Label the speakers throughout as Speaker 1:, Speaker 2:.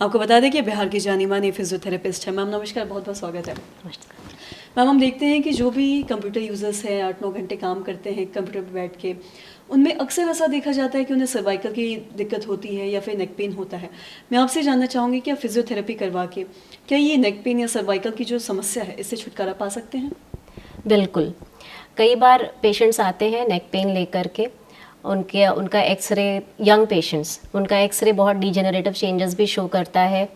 Speaker 1: आपको बता दें कि बिहार की जानी मानी फिजियोथेरेपिस्ट है। मैम नमस्कार, बहुत बहुत स्वागत है। मैम हम देखते हैं कि जो भी कंप्यूटर यूज़र्स हैं 8-9 घंटे काम करते हैं कंप्यूटर पर बैठ के, उनमें अक्सर ऐसा देखा जाता है कि उन्हें सर्वाइकल की दिक्कत होती है या फिर नेक पेन होता है। मैं आपसे जानना चाहूँगी कि आप फिजियोथेरेपी करवा के क्या ये नेक पेन या सर्वाइकल की जो समस्या है इससे छुटकारा पा सकते हैं?
Speaker 2: बिल्कुल। कई बार पेशेंट्स आते हैं नेक पेन लेकर के, उनका एक्सरे, यंग पेशेंट्स, उनका एक्सरे बहुत डिजेनरेटिव चेंजेस भी शो करता है,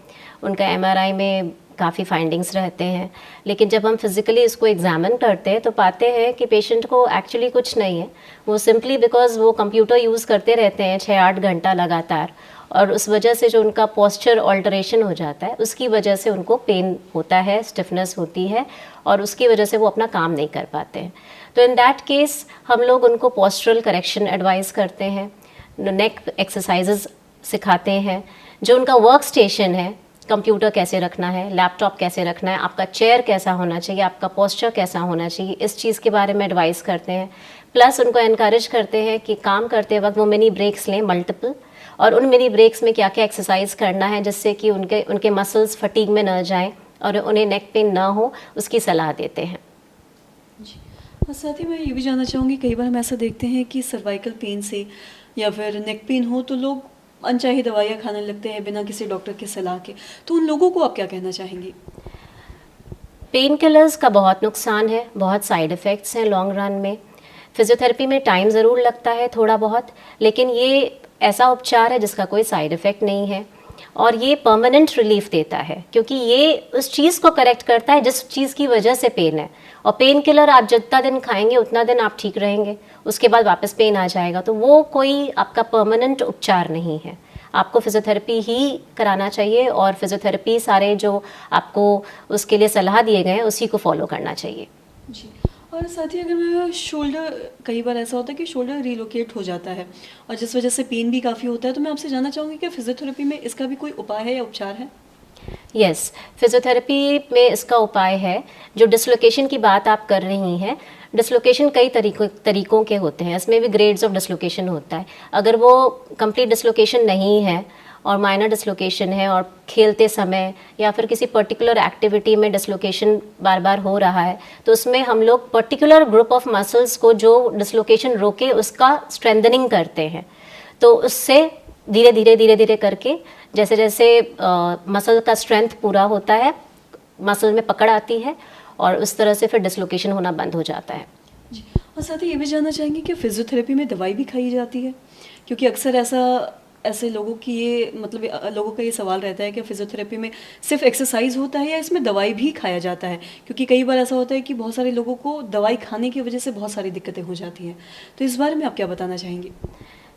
Speaker 2: उनका एमआरआई में काफ़ी फाइंडिंग्स रहते हैं, लेकिन जब हम फिज़िकली इसको एग्जामिन करते हैं तो पाते हैं कि पेशेंट को एक्चुअली कुछ नहीं है। वो सिंपली बिकॉज वो कंप्यूटर यूज़ करते रहते हैं 6-8 घंटा लगातार, और उस वजह से जो उनका पोस्चर ऑल्टरेशन हो जाता है उसकी वजह से उनको पेन होता है, स्टिफनेस होती है, और उसकी वजह से वो अपना काम नहीं कर पाते हैं। तो इन दैट केस हम लोग उनको पोस्चरल करेक्शन एडवाइस करते हैं, नेक एक्सरसाइजेज सिखाते हैं, जो उनका वर्क स्टेशन है, कंप्यूटर कैसे रखना है, लैपटॉप कैसे रखना है, आपका चेयर कैसा होना चाहिए, आपका पोस्चर कैसा होना चाहिए, इस चीज़ के बारे में एडवाइस करते हैं। प्लस उनको एनकरेज करते हैं कि काम करते वक्त वो मिनी ब्रेक्स लें, मल्टीपल, और उन मिनी ब्रेक्स में क्या क्या एक्सरसाइज करना है जिससे कि उनके मसल्स फटीग में न जाएं और उन्हें नेक पेन ना हो, उसकी सलाह देते हैं।
Speaker 1: जी, और साथ ही मैं ये भी जानना चाहूँगी, कई बार हम ऐसा देखते हैं कि सर्वाइकल पेन से या फिर नेक पेन हो तो लोग अनचाही दवाइयाँ खाने लगते हैं बिना किसी डॉक्टर की सलाह के, तो उन लोगों को आप क्या कहना चाहेंगी?
Speaker 2: पेन किलर्स का बहुत नुकसान है, बहुत साइड इफ़ेक्ट्स हैं लॉन्ग रन में। फिजियोथेरेपी में टाइम ज़रूर लगता है थोड़ा बहुत, लेकिन ये ऐसा उपचार है जिसका कोई साइड इफ़ेक्ट नहीं है, और ये परमानेंट रिलीफ देता है, क्योंकि ये उस चीज़ को करेक्ट करता है जिस चीज़ की वजह से पेन है। और पेन किलर आप जितना दिन खाएंगे उतना दिन आप ठीक रहेंगे, उसके बाद वापस पेन आ जाएगा, तो वो कोई आपका परमानेंट उपचार नहीं है। आपको फिजियोथेरेपी ही कराना चाहिए, और फिजियोथेरेपी सारे जो आपको उसके लिए सलाह दिए गए हैं उसी को फॉलो करना चाहिए।
Speaker 1: जी, और साथ ही अगर मैं शोल्डर, कई बार ऐसा होता है कि शोल्डर रिलोकेट हो जाता है और जिस वजह से पेन भी काफ़ी होता है, तो मैं आपसे जानना चाहूँगी कि फिजियोथेरेपी में इसका भी कोई उपाय है या उपचार है?
Speaker 2: यस, फिजियोथेरेपी में इसका उपाय है। जो डिसलोकेशन की बात आप कर रही हैं, डिसलोकेशन कई तरीकों के होते हैं, इसमें भी ग्रेड्स ऑफ डिसलोकेशन होता है। अगर वो कंप्लीट डिसलोकेशन नहीं है और माइनर डिसलोकेशन है, और खेलते समय या फिर किसी पर्टिकुलर एक्टिविटी में डिसलोकेशन बार बार हो रहा है, तो उसमें हम लोग पर्टिकुलर ग्रुप ऑफ मसल्स को जो डिसलोकेशन रोके उसका स्ट्रेंथनिंग करते हैं। तो उससे धीरे धीरे करके जैसे जैसे मसल का स्ट्रेंथ पूरा होता है, मसल में पकड़ आती है, और उस तरह से फिर डिसलोकेशन होना बंद हो जाता है।
Speaker 1: जी, और साथ ही ये भी जानना चाहेंगे कि फिजियोथेरेपी में दवाई भी खाई जाती है? क्योंकि अक्सर ऐसे लोगों की ये मतलब लोगों का ये सवाल रहता है कि फिजियोथेरेपी में सिर्फ एक्सरसाइज होता है या इसमें दवाई भी खाया जाता है? क्योंकि कई बार ऐसा होता है कि बहुत सारे लोगों को दवाई खाने की वजह से बहुत सारी दिक्कतें हो जाती हैं, तो इस बारे में आप क्या बताना चाहेंगी?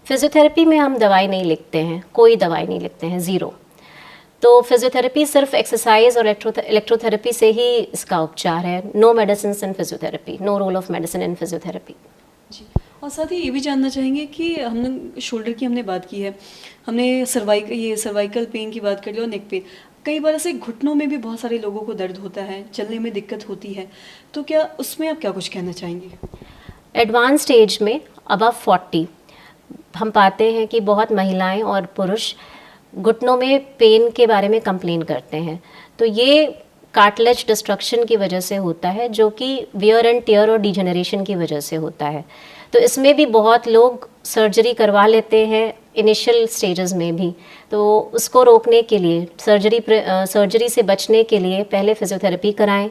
Speaker 2: फिजियोथेरेपी में हम दवाई नहीं लिखते हैं, कोई दवाई नहीं लिखते हैं, ज़ीरो। तो फिजियोथेरेपी सिर्फ एक्सरसाइज और इलेक्ट्रोथेरेपी से ही इसका उपचार है। No medicine in physiotherapy, no role of medicine in physiotherapy.
Speaker 1: जी, और साथ ही ये भी जानना चाहेंगे कि हमने शोल्डर की हमने बात की है, हमने सर्वाइकल पेन की बात कर ली और नेक पेन। कई बार ऐसे घुटनों में भी बहुत सारे लोगों को दर्द होता है, चलने में दिक्कत होती है, तो क्या उसमें आप क्या कुछ कहना चाहेंगे?
Speaker 2: एडवांस स्टेज में अबव 40 हम पाते हैं कि बहुत महिलाएं और पुरुष घुटनों में पेन के बारे में कंप्लेन करते हैं। तो ये कार्टिलेज डिस्ट्रक्शन की वजह से होता है, जो कि वियर एंड टियर और डिजेनरेशन की वजह से होता है। तो इसमें भी बहुत लोग सर्जरी करवा लेते हैं इनिशियल स्टेजेस में भी। तो उसको रोकने के लिए, सर्जरी से बचने के लिए पहले फिजियोथेरेपी कराएं।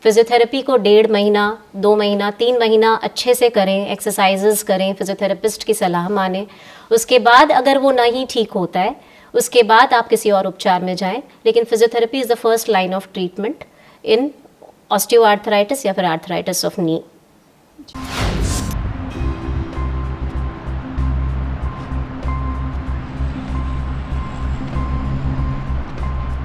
Speaker 2: फिजियोथेरेपी को 1.5 महीना, 2 महीना, 3 महीना अच्छे से करें, एक्सरसाइजेस करें, फिजियोथेरेपिस्ट की सलाह मानें। उसके बाद अगर वो नहीं ठीक होता है, उसके बाद आप किसी और उपचार में जाएं, लेकिन physiotherapy is the first line of treatment in osteoarthritis या फिर आर्थराइटिस ऑफ नी।